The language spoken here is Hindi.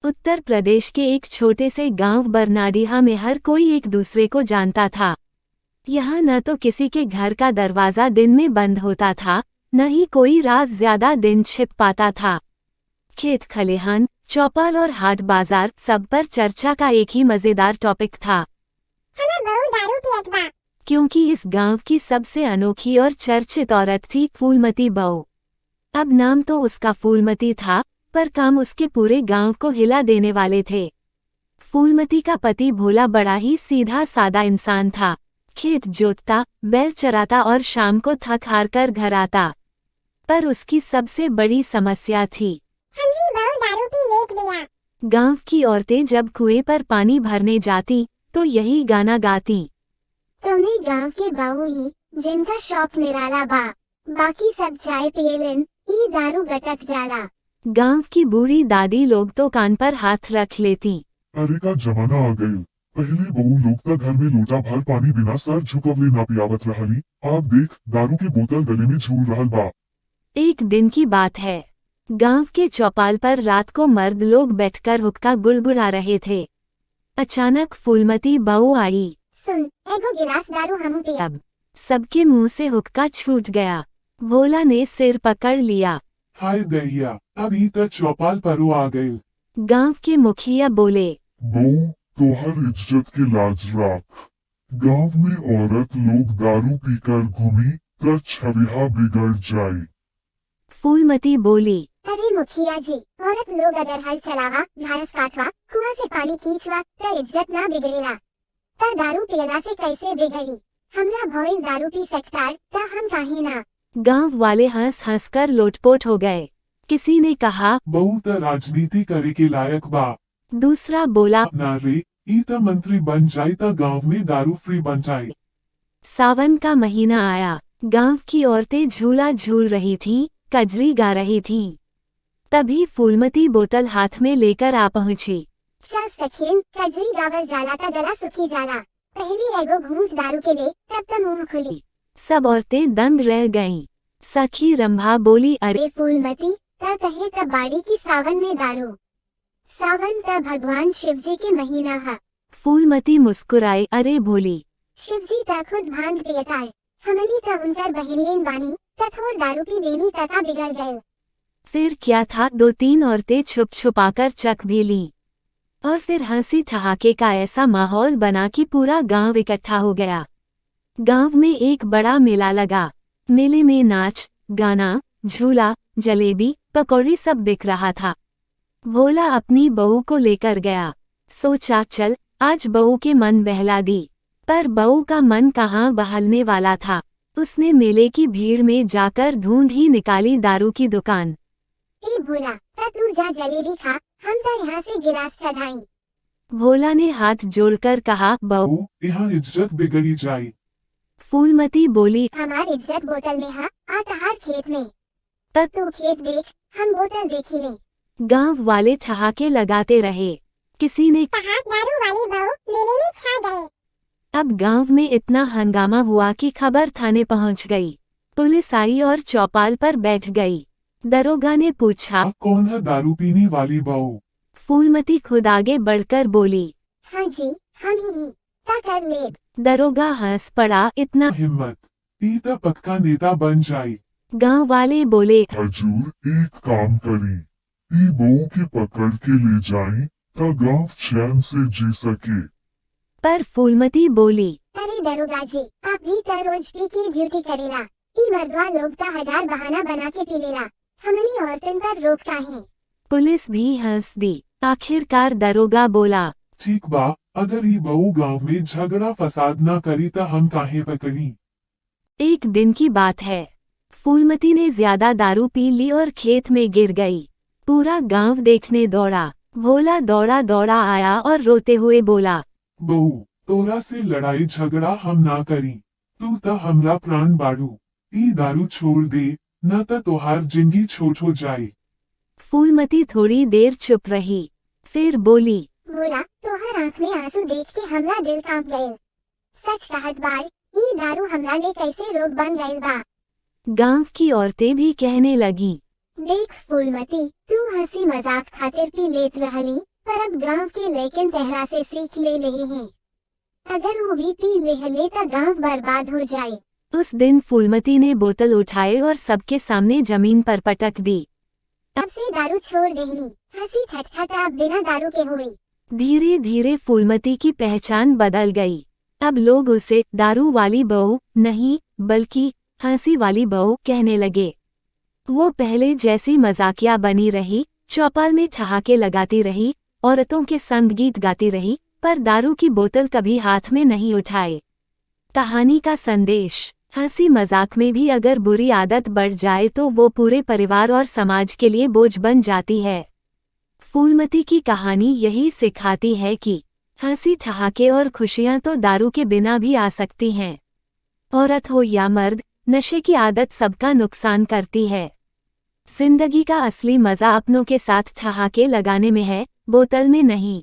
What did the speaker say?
उत्तर प्रदेश के एक छोटे से गांव बरनाडीहा में हर कोई एक दूसरे को जानता था। यहाँ न तो किसी के घर का दरवाजा दिन में बंद होता था, न ही कोई रात ज्यादा दिन छिप पाता था। खेत खलिहान, चौपाल और हाट बाजार सब पर चर्चा का एक ही मजेदार टॉपिक था। हमें बहू दारू पियत बा। क्योंकि इस गांव की सबसे अनोखी और चर्चित औरत थी फूलमती बहू। अब नाम तो उसका फूलमती था, पर काम उसके पूरे गांव को हिला देने वाले थे। फूलमती का पति भोला बड़ा ही सीधा सादा इंसान था। खेत जोतता, बैल चराता और शाम को थक हार कर घर आता। पर उसकी सबसे बड़ी समस्या थी, हमरी बहू दारू पी लेत बिया। गांव की औरतें जब कुएं पर पानी भरने जाती तो यही गाना गाती। तुम्ही गांव के बहू ही जिनका शौक निराला बा, बाकी सब चाय पियलन, ई दारू गटक जाला। गांव की बूढ़ी दादी लोग तो कान पर हाथ रख लेती। अरे का जमाना आ गए। पहले बहू लोग त घर में लोटा भर पानी बिना सर झुकवले ना पियावत रहली। आप देख दारू की बोतल गले में झूल रहल बा। एक दिन की बात है, गांव के चौपाल पर रात को मर्द लोग बैठकर हुक्का गुड़गुड़ा रहे थे। अचानक फूलमती बहू आई। सुन, एगो गिलास दारू हमू पिया। अब सबके मुंह से हुक्का छूट गया। भोला ने सिर पकड़ लिया। हाय दहिया, अभी तक चौपाल परो आ गए। गांव के मुखिया बोले, बहू तोहर इज्जत के लाज राख। गांव में औरत लोग दारू पीकर घूमी त छविहा बिगड़ जाए। फूलमती बोली, अरे मुखिया जी, औरत लोग अगर हल चलावा, घास काटवा, कुआं से पानी खींचवा त इज्जत ना बिगड़ेला। त दारू पियला से कैसे बिगड़ी? हमरा भौइल दारू पी सकतार त हम काहे ना। गांव वाले हंस हंस कर लोटपोट हो गए। किसी ने कहा, बहू त राजनीति करे के लायक बा। दूसरा बोला, ना रे, ई त मंत्री बन जाए त गांव में दारू फ्री बन जाए। सावन का महीना आया। गांव की औरतें झूला झूल रही थीं, कजरी गा रही थीं। तभी फूलमती बोतल हाथ में लेकर आ पहुंची। चल सखियन, कजरी गावल जाला त गला सुखी जाला। पहली एगो घूंट दारू के ले, तब त मुंह खुली। सब औरतें दंग रह गईं। सखी रंभा बोली, अरे अरे फूलमती, त कहे त बाड़ी की सावन में दारू। सावन त भगवान शिव जी के महीना है। फूलमती मुस्कुराई, अरे भोली, शिव जी त खुद भांग पियतार। हमनी त उनकर बहनियन बानी, त थोड़ दारू पी लेनी तथा बिगड़ गए। फिर क्या था, दो तीन औरतें छुप छुपाकर चख भी लीं। और फिर हंसी ठहाके का ऐसा माहौल बना कि पूरा गांव इकट्ठा हो गया। गांव में एक बड़ा मेला लगा। मेले में नाच, गाना, झूला, जलेबी, पकौड़ी सब बिक रहा था। भोला अपनी बहू को लेकर गया। सोचा चल आज बहू के मन बहला दी। पर बहू का मन कहाँ बहलने वाला था। उसने मेले की भीड़ में जाकर ढूंढ ही निकाली दारू की दुकान। ए भोला, त तू जा जलेबी खा, हम त यहाँ से गिलास चढ़ाई। भोला ने हाथ जोड़कर कहा, बहू। बहू, यहाँ इज्जत बिगड़ी जाए। फूलमती बोली, हमार इज्जत बोतल में है, आ तहार खेत में। तब तू खेत देख, हम बोतल देखी ले। गांव वाले ठहाके लगाते रहे। किसी ने कहा दारू वाली बहू मेले में छा गए। अब गांव में इतना हंगामा हुआ कि खबर थाने पहुंच गई। पुलिस आई और चौपाल पर बैठ गई। दरोगा ने पूछा, कौन है दारू पीने वाली बहू? फूलमती खुद आगे बढ़कर बोली, हाँ जी, हम ही ता कर लेब। दरोगा हंस पड़ा, इतना हिम्मत, ई त पक्का नेता बन जाए। गांव वाले बोले, हजूर एक काम करी, ई बहू के पकड़ के ले जाए त गांव चैन से जी सके। पर फूलमती बोली, अरे दरोगा जी, आप भी त रोज पी की ड्यूटी करेला। ई मर्दवा लोग त हजार बहाना बना के पी लेला। हमनी औरतन पर रोक काहे? पुलिस भी हंस दी। आखिरकार दरोगा बोला, ठीक बा, अगर ई बहू गांव में झगड़ा फसाद ना करी त हम काहे पकड़ी। एक दिन की बात है। फूलमती ने ज्यादा दारू पी ली और खेत में गिर गई। पूरा गांव देखने दौड़ा। भोला दौड़ा दौड़ा आया और रोते हुए बोला, बहू, तोरा से लड़ाई झगड़ा हम ना करी। तू त हमरा प्राण बाड़ू। ई दारू छोड़ दे, न त तोहार जिंदगी छोट हो जाए। फूलमती थोड़ी देर चुप रही, फिर बोली, भोला, तोहर आँख में आंसू देख के हमरा दिल कांप गए। सच कहत बार, ई दारू हमरा ले कैसे रोग बन गइल बा। गांव की औरतें भी कहने लगीं, देख फूलमती, तू हंसी मजाक खातिर पी लेत रहली, पर अब गांव के लेकिन तहरा से सीख ले रहे हैं। अगर वो भी पी ले तो गांव बर्बाद हो जाए। उस दिन फूलमती ने बोतल उठाए और सबके सामने जमीन पर पटक दी। अब से दारू छोड़ देनी, हंसी छटछटा अब बिना दारू के हुई। धीरे धीरे फूलमती की पहचान बदल गई। अब लोग उसे दारू वाली बहू नहीं बल्कि हंसी वाली बहू कहने लगे। वो पहले जैसी मजाकिया बनी रही, चौपाल में ठहाके लगाती रही, औरतों के संग गीत गाती रही, पर दारू की बोतल कभी हाथ में नहीं उठाए। कहानी का संदेश, हंसी मजाक में भी अगर बुरी आदत बढ़ जाए तो वो पूरे परिवार और समाज के लिए बोझ बन जाती है। फूलमती की कहानी यही सिखाती है कि हंसी ठहाके और खुशियां तो दारू के बिना भी आ सकती हैं। औरत हो या मर्द, नशे की आदत सबका नुकसान करती है। जिंदगी का असली मजा अपनों के साथ ठहाके लगाने में है, बोतल में नहीं।